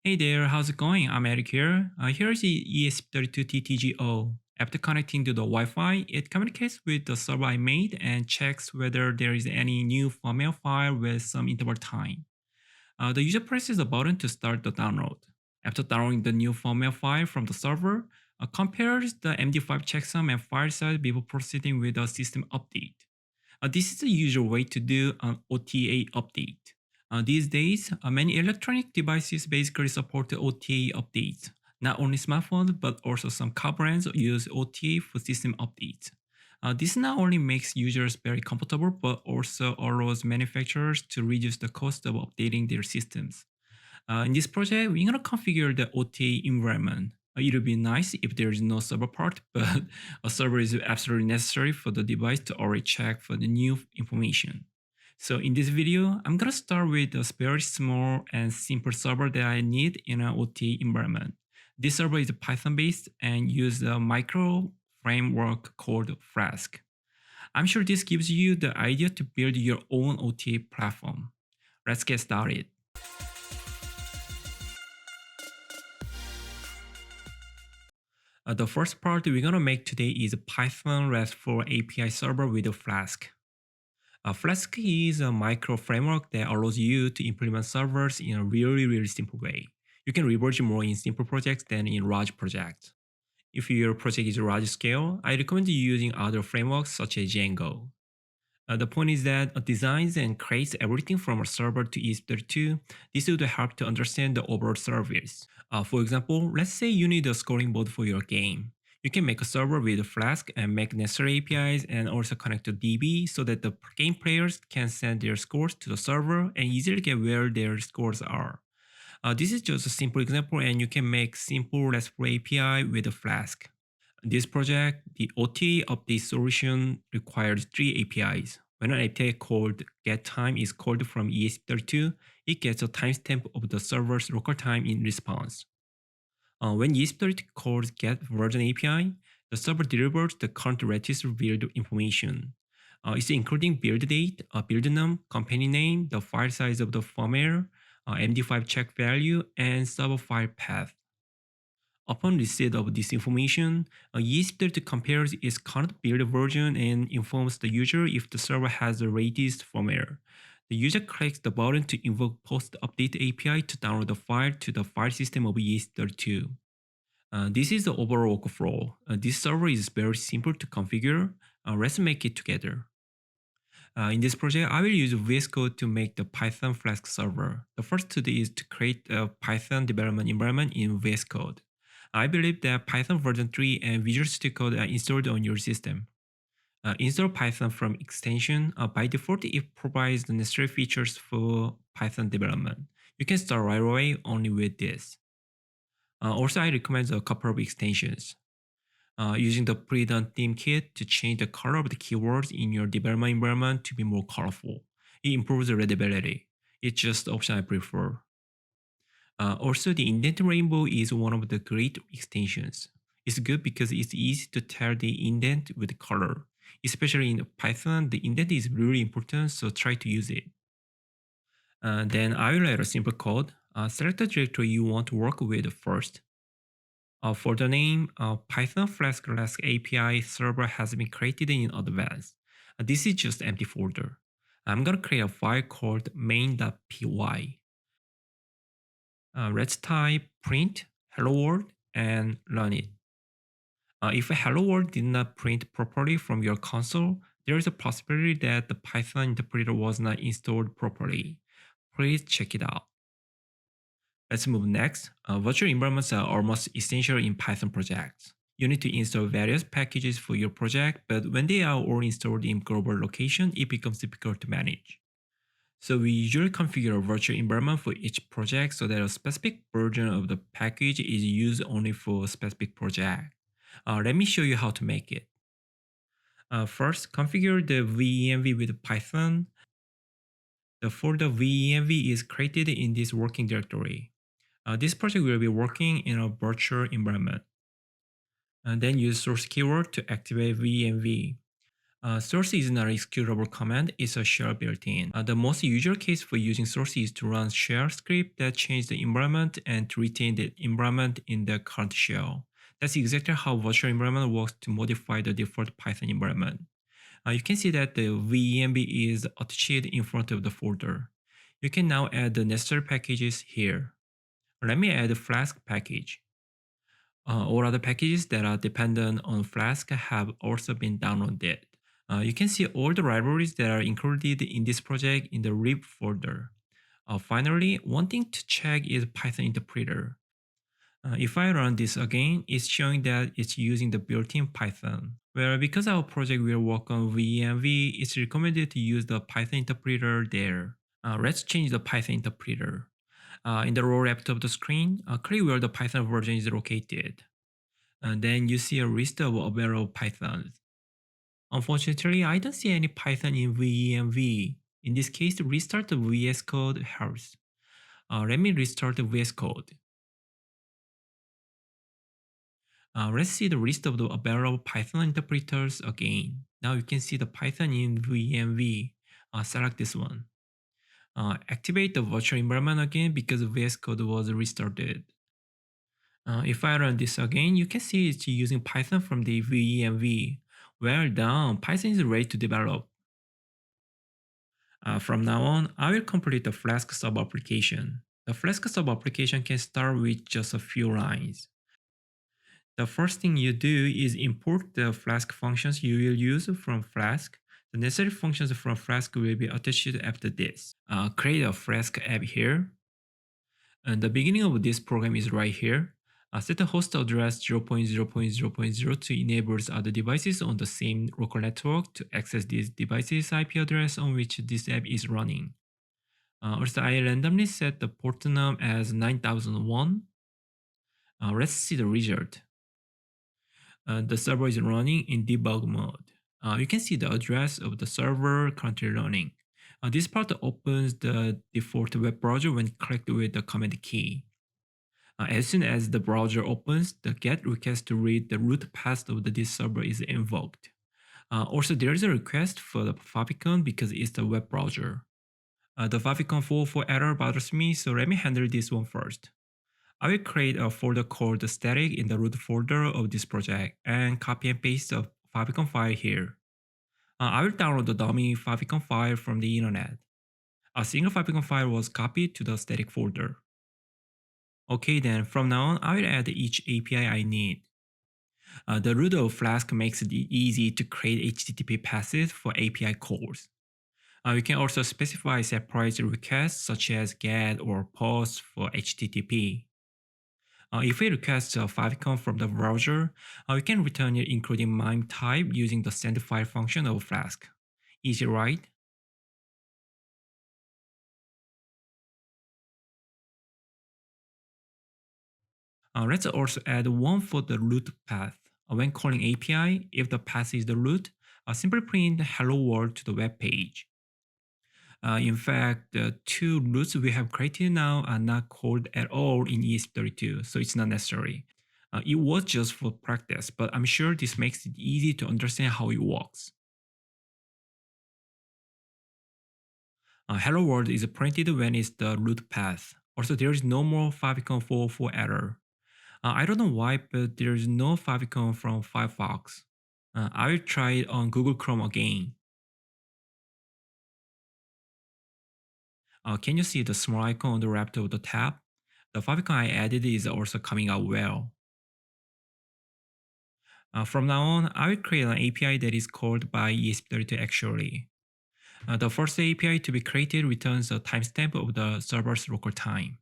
Hey there, how's it going? I'm Eric here. Here's the ESP32TTGO. After connecting to the Wi-Fi, it communicates with the server I made and checks whether there is any new firmware file with some interval time. The user presses a button to start the download. After downloading the new firmware file from the server, compares the MD5 checksum and file size before proceeding with a system update. This is the usual way to do an OTA update. These days, many electronic devices basically support the OTA updates. Not only smartphones, but also some car brands use OTA for system updates. This not only makes users very comfortable, but also allows manufacturers to reduce the cost of updating their systems. In this project, we're gonna configure the OTA environment. It'll be nice if there is no server part, but a server is absolutely necessary for the device to already check for the new information. So in this video, I'm gonna start with a very small and simple server that I need in an OTA environment. This server is Python based and uses a micro framework called Flask. I'm sure this gives you the idea to build your own OTA platform. Let's get started. The first part we're gonna make today is a Python RESTful API server with a Flask. Flask is a micro framework that allows you to implement servers in a really simple way. You can leverage more in simple projects than in large projects. If your project is large scale, I recommend using other frameworks such as Django. The point is that it designs and creates everything from a server to ESP32. This would help to understand the overall service. For example, let's say you need a scoring board for your game. You can make a server with a Flask and make necessary APIs and also connect to DB so that the game players can send their scores to the server and easily get where their scores are. This is just a simple example and you can make simple RESTful API with a Flask. This project, the OTA update solution requires three APIs. When an API called getTime is called from ESP32, it gets a timestamp of the server's local time in response. When ESP32 calls getVersion API, the server delivers the current register build information. It's including build date, build num, company name, the file size of the firmware, MD5 check value, and server file path. Upon receipt of this information, ESP32 compares its current build version and informs the user if the server has the latest firmware. The user clicks the button to invoke post update API to download the file to the file system of ESP32. This is the overall workflow. This server is very simple to configure. Let's make it together. In this project, I will use VS Code to make the Python Flask server. The first to do is to create a Python development environment in VS Code. I believe that Python version 3 and Visual Studio Code are installed on your system. Install Python from extension. By default, it provides the necessary features for Python development. You can start right away only with this. Also, I recommend a couple of extensions. Using the pre-done theme kit to change the color of the keywords in your development environment to be more colorful. It improves the readability. It's just the option I prefer. Also, the indent rainbow is one of the great extensions. It's good because it's easy to tell the indent with color. Especially in Python, the indent is really important, so try to use it. Then I will write a simple code. Select the directory you want to work with first. For the name, Python Flask REST API server has been created in advance. This is just empty folder. I'm gonna create a file called main.py. Let's type print hello world and run it. If hello world did not print properly from your console, there is a possibility that the Python interpreter was not installed properly. Please check it out. Let's move next. Virtual environments are almost essential in Python projects. You need to install various packages for your project, but when they are all installed in global location, it becomes difficult to manage. So we usually configure a virtual environment for each project so that a specific version of the package is used only for a specific project. Let me show you how to make it. First, configure the venv with Python. The folder venv is created in this working directory. This project will be working in a virtual environment. And then use source keyword to activate venv. Source is not an executable command, it's a shell built-in. The most usual case for using source is to run shell script that change the environment and to retain the environment in the current shell. That's exactly how virtual environment works to modify the default Python environment. You can see that the venv is attached in front of the folder. You can now add the necessary packages here. Let me add a Flask package. All other packages that are dependent on Flask have also been downloaded. You can see all the libraries that are included in this project in the lib folder. Finally, one thing to check is Python interpreter. If I run this again, it's showing that it's using the built-in Python. Well, because our project will work on venv, it's recommended to use the Python interpreter there. Let's change the Python interpreter. In the lower left of the screen, click where the Python version is located. And then you see a list of available Pythons. Unfortunately, I don't see any Python in venv. In this case, restart the VS Code helps. Let me restart the VS Code. Let's see the list of the available Python interpreters again. Now you can see the Python in venv. Select this one. Activate the virtual environment again because VS Code was restarted. If I run this again, you can see it's using Python from the venv. Well done, Python is ready to develop. From now on, I will complete the Flask sub application. The Flask sub application can start with just a few lines. The first thing you do is import the Flask functions you will use from Flask. The necessary functions from Flask will be attached after this. Create a Flask app here. And the beginning of this program is right here. Set the host address 0.0.0.0 to enable other devices on the same local network to access this device's IP address on which this app is running. Also, I randomly set the port num as 9001. Let's see the result. The server is running in debug mode. You can see the address of the server currently running. This part opens the default web browser when clicked with the command key. As soon as the browser opens, the GET request to read the root path of this server is invoked. Also, there is a request for the favicon because it's the web browser. The favicon 404 error bothers me, so let me handle this one first. I will create a folder called static in the root folder of this project and copy and paste the favicon file here. I will download the dummy favicon file from the internet. A single favicon file was copied to the static folder. Okay, then from now on, I will add each API I need. The root of Flask makes it easy to create HTTP paths for API calls. You can also specify separate requests such as GET or POST for HTTP. If we request a favicon from the browser, we can return it including MIME type using the send file function of Flask. Easy, right? Let's also add one for the root path. When calling API, if the path is the root, simply print hello world to the web page. In fact, the two roots we have created now are not called at all in ESP32, so it's not necessary. It was just for practice, but I'm sure this makes it easy to understand how it works. Hello world is printed when it's the root path. Also, there is no more favicon 404 error. I don't know why, but there is no favicon from Firefox. I will try it on Google Chrome again. Can you see the small icon on the left of the tab? The favicon I added is also coming out well. From now on, I will create an API that is called by ESP32 actually. The first API to be created returns a timestamp of the server's local time.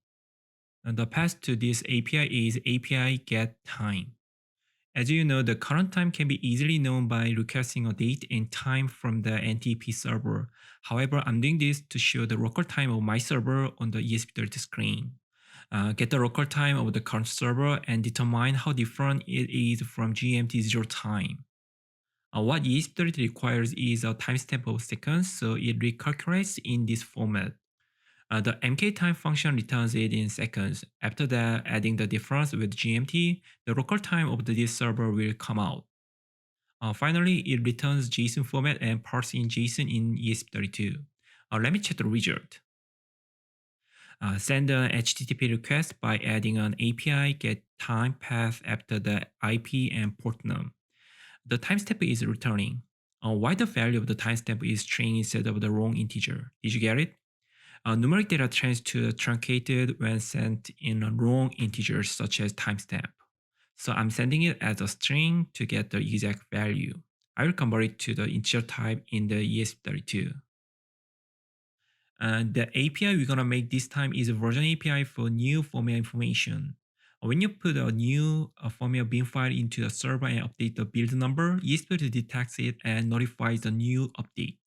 The path to this API is API get time. As you know, the current time can be easily known by requesting a date and time from the NTP server. However, I'm doing this to show the local time of my server on the ESP32 screen. Get the local time of the current server and determine how different it is from GMT 0 time. What ESP32 requires is a timestamp of seconds, so it recalculates in this format. The mktime function returns it in seconds. After that, adding the difference with GMT, the local time of this server will come out. Finally, it returns JSON format and parse in JSON in ESP32. Let me check the result. Send an HTTP request by adding an API get time path after the IP and port num. The timestamp is returning. Why the value of the timestamp is string instead of the wrong integer? Did you get it? Numeric data tends to truncated when sent in a wrong integers such as timestamp. So I'm sending it as a string to get the exact value. I will convert it to the integer type in the ESP32. And the API we're gonna make this time is a version API for new formula information. When you put a new formula bin file into the server and update the build number, ESP32 detects it and notifies the new update.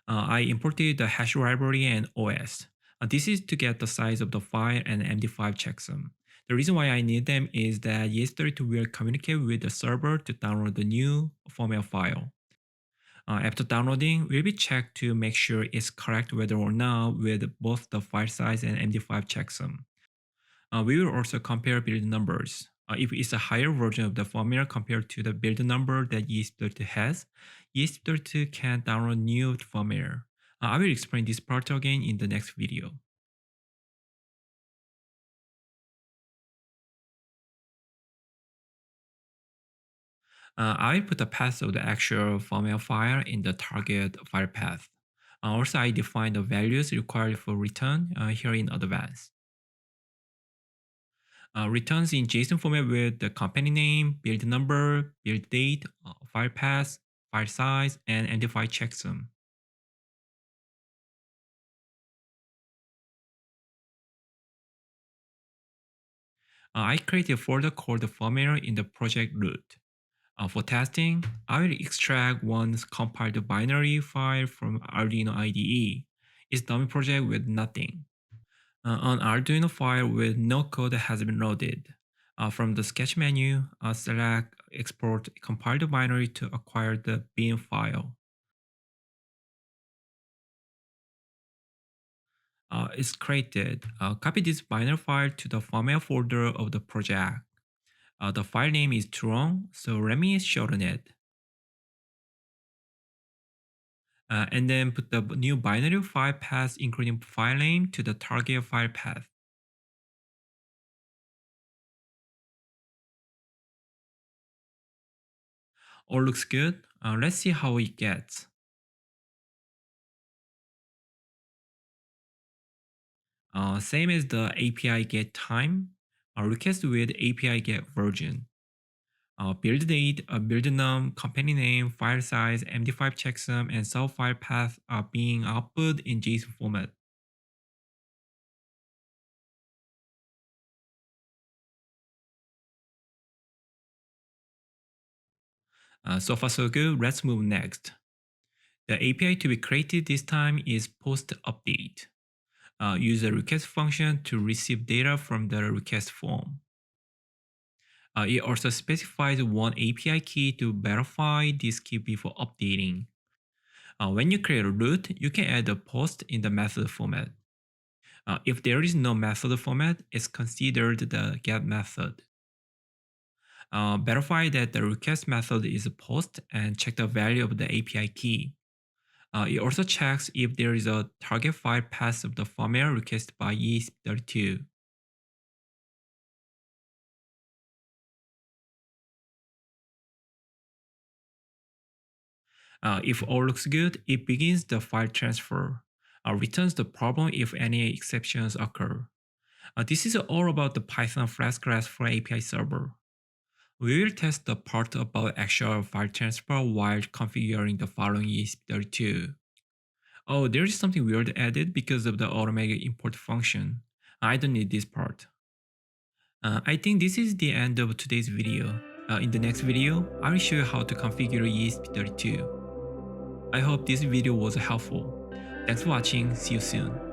I imported the hash library and OS. This is to get the size of the file and MD5 checksum. The reason why I need them is that ES32 will communicate with the server to download the new formula file. After downloading, will be checked to make sure it's correct whether or not with both the file size and MD5 checksum. We will also compare build numbers. If it's a higher version of the formula compared to the build number that ESP32 has, ESP32 can download new formula. I will explain this part again in the next video. I will put the path of the actual formula file in the target file path. Also, I define the values required for return here in advance. Returns in JSON format with the company name, build number, build date, file path, file size, and MD5 checksum. I create a folder called formula in the project root. For testing, I will extract one compiled binary file from Arduino IDE. It's dummy project with nothing. An Arduino file with no code has been loaded. From the sketch menu, select export compiled binary to acquire the bin file. It's created. Copy this binary file to the formula folder of the project. The file name is too long, so let me shorten it. And then put the new binary file path, including file name, to the target file path. All looks good. Let's see how it gets. Same as the API get time, request with API get version. Build date, build num, company name, file size, MD5 checksum, and sub file path are being output in JSON format. So far so good, let's move next. The API to be created this time is post update. Use the request function to receive data from the request form. It also specifies one API key to verify this key before updating. When you create a root, you can add a post in the method format. If there is no method format, it's considered the get method. Verify that the request method is a post and check the value of the API key. It also checks if there is a target file path of the formula requested by ESP32. If all looks good, it begins the file transfer, returns the problem if any exceptions occur. This is all about the Python Flask RESTful API server. We will test the part about actual file transfer while configuring the following ESP32. Oh, there is something weird added because of the automatic import function. I don't need this part. I think this is the end of today's video. In the next video, I will show you how to configure ESP32. I hope this video was helpful. Thanks for watching, see you soon.